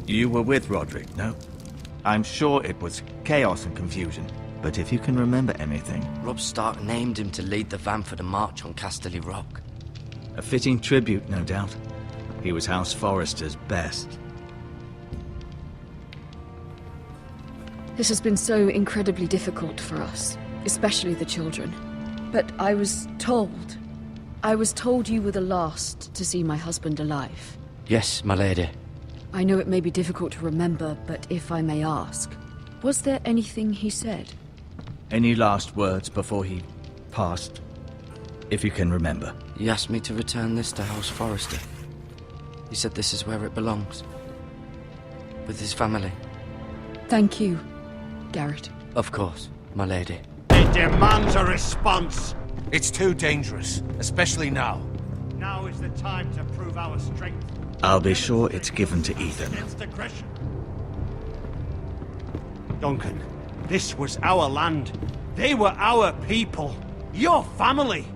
You were with Roderick, no? I'm sure it was chaos and confusion, but if you can remember anything... Robb Stark named him to lead the van for the march on Casterly Rock. A fitting tribute, no doubt. He was House Forrester's best. This has been so incredibly difficult for us, especially the children. But I was told you were the last to see my husband alive. Yes, my lady. I know it may be difficult to remember, but if I may ask, was there anything he said? Any last words before he passed? If you can remember. He asked me to return this to House Forrester. He said this is where it belongs. With his family. Thank you, Garrett. Of course, my lady. It demands a response. It's too dangerous, especially now. Now is the time to prove our strength. I'll be sure it's given to Ethan. Against aggression. Duncan, this was our land. They were our people. Your family.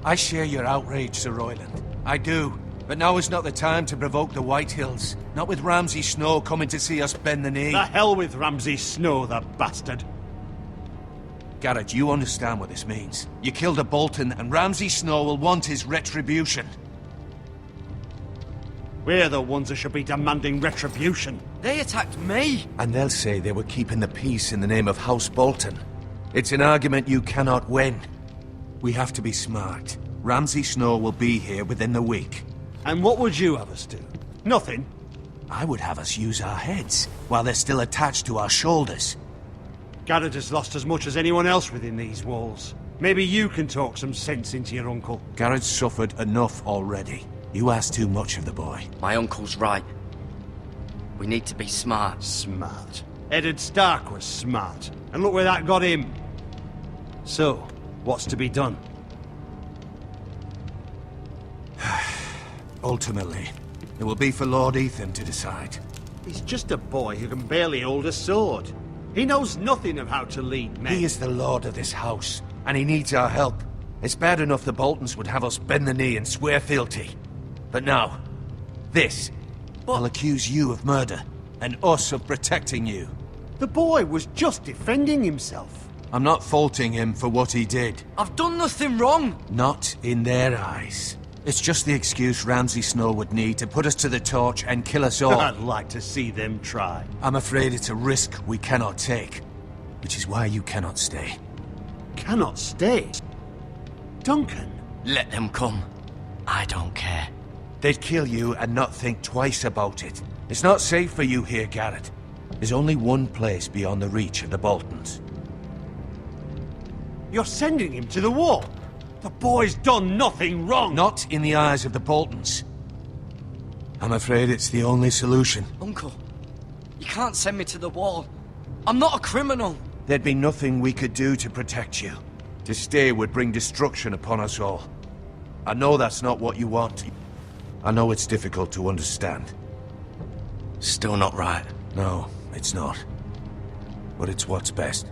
I share your outrage, Sir Royland. I do. But now is not the time to provoke the Whitehills. Not with Ramsay Snow coming to see us bend the knee. The hell with Ramsay Snow, the bastard. Garrett, you understand what this means. You killed a Bolton, and Ramsay Snow will want his retribution. We're the ones that should be demanding retribution. They attacked me! And they'll say they were keeping the peace in the name of House Bolton. It's an argument you cannot win. We have to be smart. Ramsay Snow will be here within the week. And what would you have us do? Nothing. I would have us use our heads, while they're still attached to our shoulders. Garrett has lost as much as anyone else within these walls. Maybe you can talk some sense into your uncle. Garrett's suffered enough already. You ask too much of the boy. My uncle's right. We need to be smart. Smart. Eddard Stark was smart. And look where that got him. So, what's to be done? Ultimately, it will be for Lord Ethan to decide. He's just a boy who can barely hold a sword. He knows nothing of how to lead men. He is the lord of this house, and he needs our help. It's bad enough the Boltons would have us bend the knee and swear fealty. But now, this. I'll accuse you of murder, and us of protecting you. The boy was just defending himself. I'm not faulting him for what he did. I've done nothing wrong! Not in their eyes. It's just the excuse Ramsay Snow would need to put us to the torch and kill us all. I'd like to see them try. I'm afraid it's a risk we cannot take, which is why you cannot stay. Cannot stay? Duncan? Let them come. I don't care. They'd kill you and not think twice about it. It's not safe for you here, Garrett. There's only one place beyond the reach of the Boltons. You're sending him to the wall? The boy's done nothing wrong! Not in the eyes of the Boltons. I'm afraid it's the only solution. Uncle, you can't send me to the wall. I'm not a criminal. There'd be nothing we could do to protect you. To stay would bring destruction upon us all. I know that's not what you want. I know it's difficult to understand. Still not right. No, it's not. But it's what's best.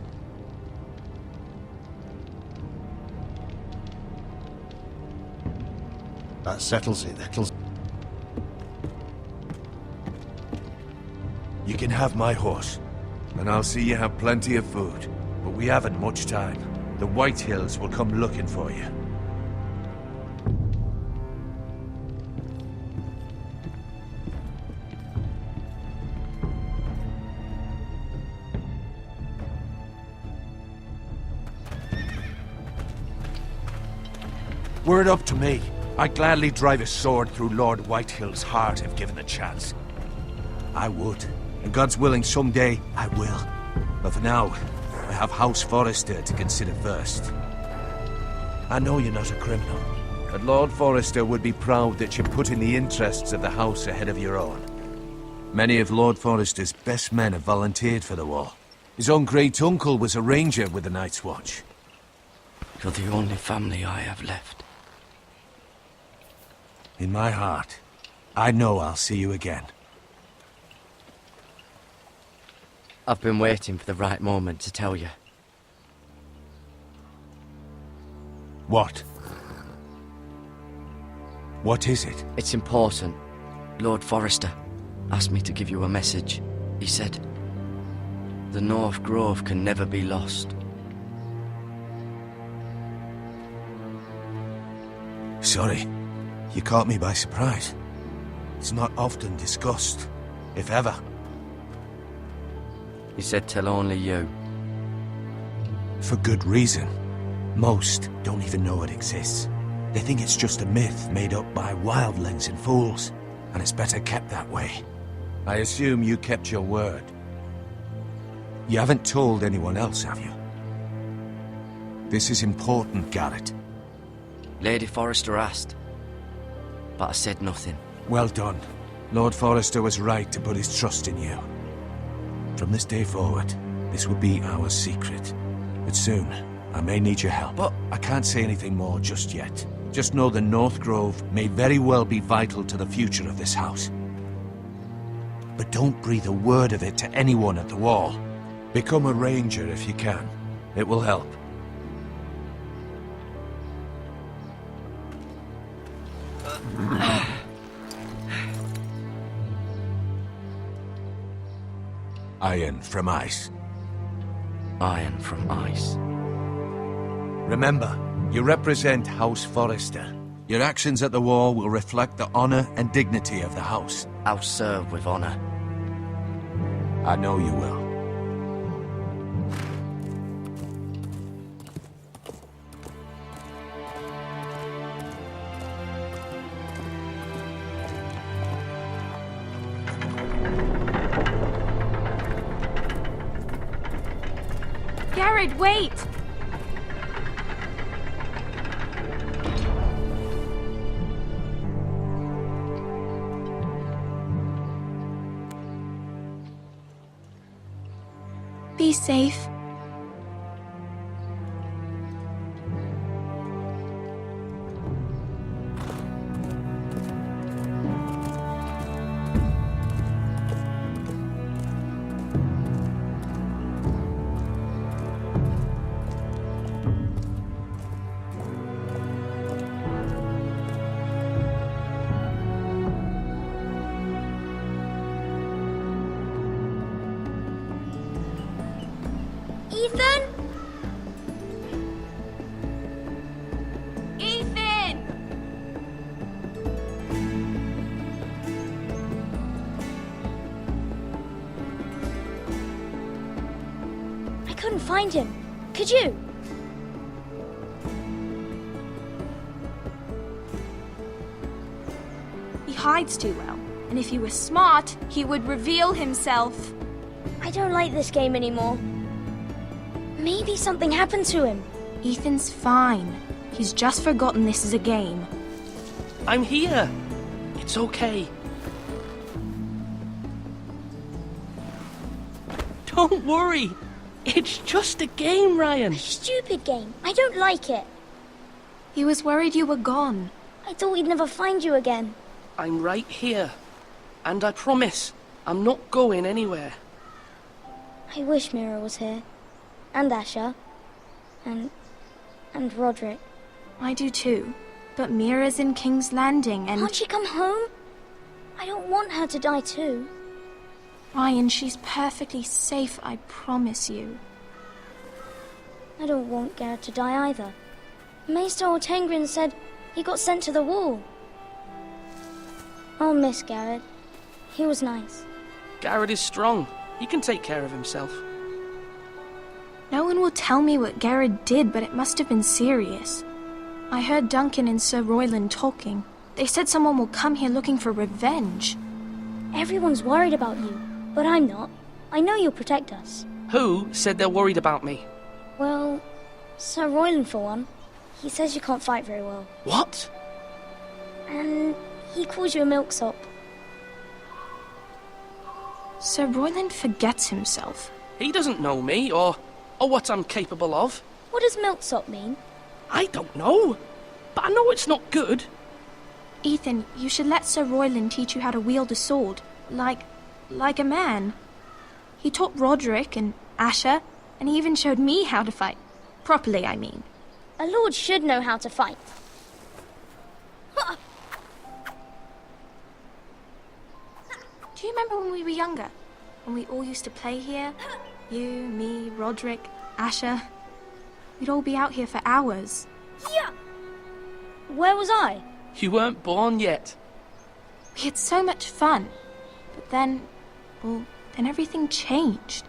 That settles it. You can have my horse, and I'll see you have plenty of food. But we haven't much time. The Whitehills will come looking for you. Were it up to me, I'd gladly drive a sword through Lord Whitehill's heart if given the chance. I would. And God's willing, someday I will. But for now, I have House Forrester to consider first. I know you're not a criminal, but Lord Forrester would be proud that you're putting the interests of the house ahead of your own. Many of Lord Forrester's best men have volunteered for the war. His own great-uncle was a ranger with the Night's Watch. You're the only family I have left. In my heart, I know I'll see you again. I've been waiting for the right moment to tell you. What? What is it? It's important. Lord Forrester. asked me to give you a message. He said, the North Grove can never be lost. Sorry, you caught me by surprise. It's not often discussed, if ever. He said tell only you. For good reason. Most don't even know it exists. They think it's just a myth made up by wildlings and fools, and it's better kept that way. I assume you kept your word. You haven't told anyone else, have you? This is important, Garrett. Lady Forrester asked, but I said nothing. Well done. Lord Forrester was right to put his trust in you. From this day forward, this will be our secret. But soon, I may need your help. But I can't say anything more just yet. Just know the North Grove may very well be vital to the future of this house. But don't breathe a word of it to anyone at the Wall. Become a ranger if you can. It will help. Iron from ice. Iron from ice. Remember, you represent House Forrester. Your actions at the Wall will reflect the honor and dignity of the house. I'll serve with honor. I know you will. Garrett, wait! Be safe. Ethan? Ethan! I couldn't find him. Could you? He hides too well, and if he was smart, he would reveal himself. I don't like this game anymore. Maybe something happened to him. Ethan's fine. He's just forgotten this is a game. I'm here. It's okay. Don't worry. It's just a game, Ryan. Stupid game. I don't like it. He was worried you were gone. I thought we'd never find you again. I'm right here. And I promise, I'm not going anywhere. I wish Mira was here. And Asher. And Roderick. I do too. But Mira's in King's Landing and... Can't she come home? I don't want her to die too. Ryan, she's perfectly safe, I promise you. I don't want Garrett to die either. Maester Ortengrin said he got sent to the Wall. I'll miss Garrett. He was nice. Garrett is strong. He can take care of himself. No one will tell me what Garrett did, but it must have been serious. I heard Duncan and Sir Royland talking. They said someone will come here looking for revenge. Everyone's worried about you, but I'm not. I know you'll protect us. Who said they're worried about me? Well, Sir Royland for one. He says you can't fight very well. What? And he calls you a milksop. Sir Royland forgets himself. He doesn't know me, or what I'm capable of. What does milksop mean? I don't know. But I know it's not good. Ethan, you should let Sir Royland teach you how to wield a sword. Like a man. He taught Roderick and Asher, and he even showed me how to fight. Properly, I mean. A lord should know how to fight. Do Do you remember when we were younger? When we all used to play here? You, me, Roderick, Asher. We'd all be out here for hours. Yeah! Where was I? You weren't born yet. We had so much fun. But then, well, then everything changed.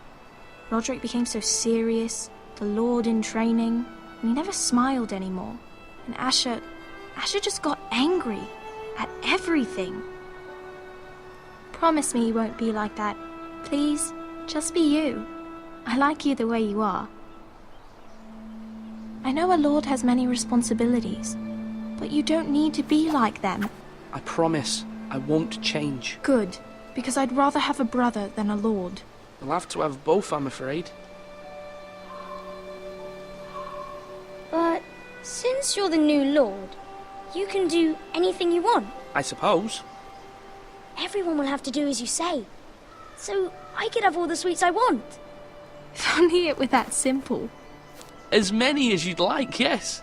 Roderick became so serious, the Lord in training, and he never smiled anymore. And Asher just got angry at everything. Promise me you won't be like that. Please, just be you. I like you the way you are. I know a lord has many responsibilities, but you don't need to be like them. I promise I won't change. Good, because I'd rather have a brother than a lord. You'll have to have both, I'm afraid. But since you're the new lord, you can do anything you want. I suppose. Everyone will have to do as you say. So I could have all the sweets I want. If only it were that simple. As many as you'd like, yes.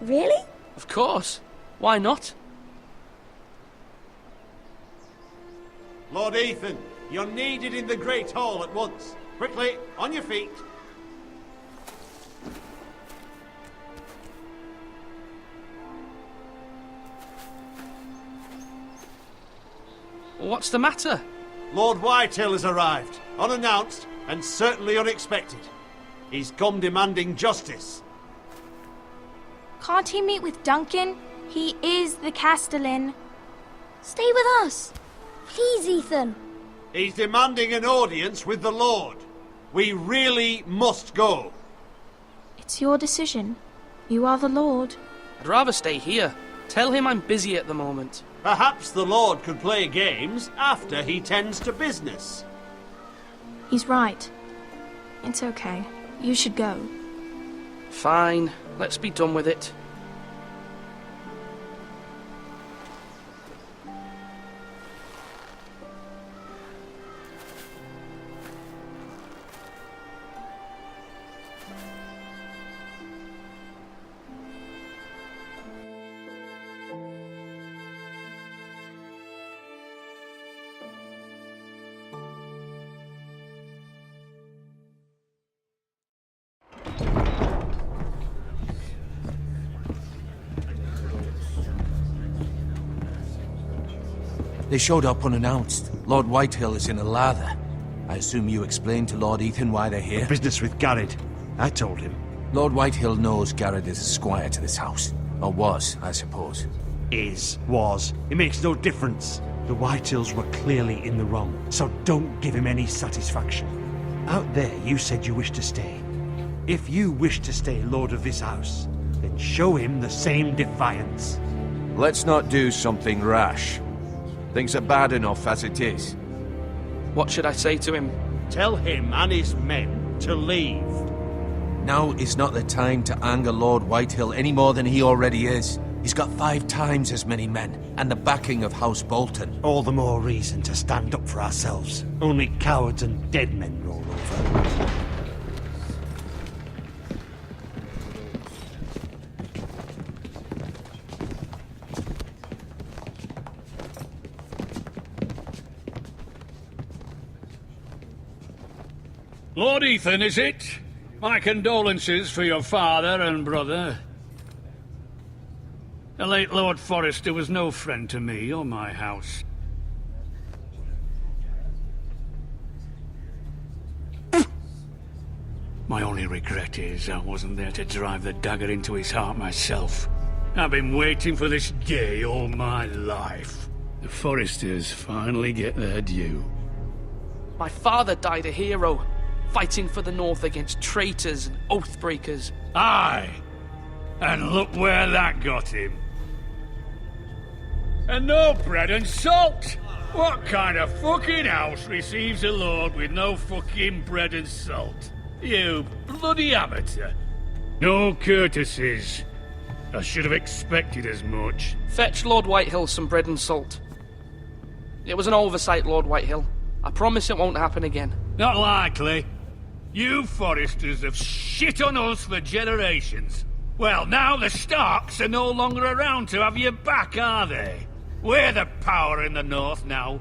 Really? Of course. Why not? Lord Ethan, you're needed in the Great Hall at once. Quickly, on your feet. What's the matter? Lord Whitehill has arrived, unannounced and certainly unexpected. He's come demanding justice. Can't he meet with Duncan? He is the Castellan. Stay with us. Please, Ethan. He's demanding an audience with the Lord. We really must go. It's your decision. You are the Lord. I'd rather stay here. Tell him I'm busy at the moment. Perhaps the Lord could play games after he tends to business. He's right. It's okay. You should go. Fine. Let's be done with it. They showed up unannounced. Lord Whitehill is in a lather. I assume you explained to Lord Ethan why they're here? Business with Garrett. I told him. Lord Whitehill knows Garrett is a squire to this house. Or was, I suppose. Was. It makes no difference. The Whitehills were clearly in the wrong, so don't give him any satisfaction. Out there, you said you wished to stay. If you wish to stay lord of this house, then show him the same defiance. Let's not do something rash. Things are bad enough as it is. What should I say to him? Tell him and his men to leave. Now is not the time to anger Lord Whitehill any more than he already is. He's got 5 times as many men, and the backing of House Bolton. All the more reason to stand up for ourselves. Only cowards and dead men roll over. Lord Ethan, is it? My condolences for your father and brother. The late Lord Forrester was no friend to me or my house. My only regret is I wasn't there to drive the dagger into his heart myself. I've been waiting for this day all my life. The Forresters finally get their due. My father died a hero, fighting for the North against traitors and oath-breakers. Aye! And look where that got him. And no bread and salt! What kind of fucking house receives a lord with no fucking bread and salt? You bloody amateur. No courtesies. I should have expected as much. Fetch Lord Whitehill some bread and salt. It was an oversight, Lord Whitehill. I promise it won't happen again. Not likely. You Forresters have shit on us for generations. Well, now the Starks are no longer around to have your back, are they? We're the power in the North now.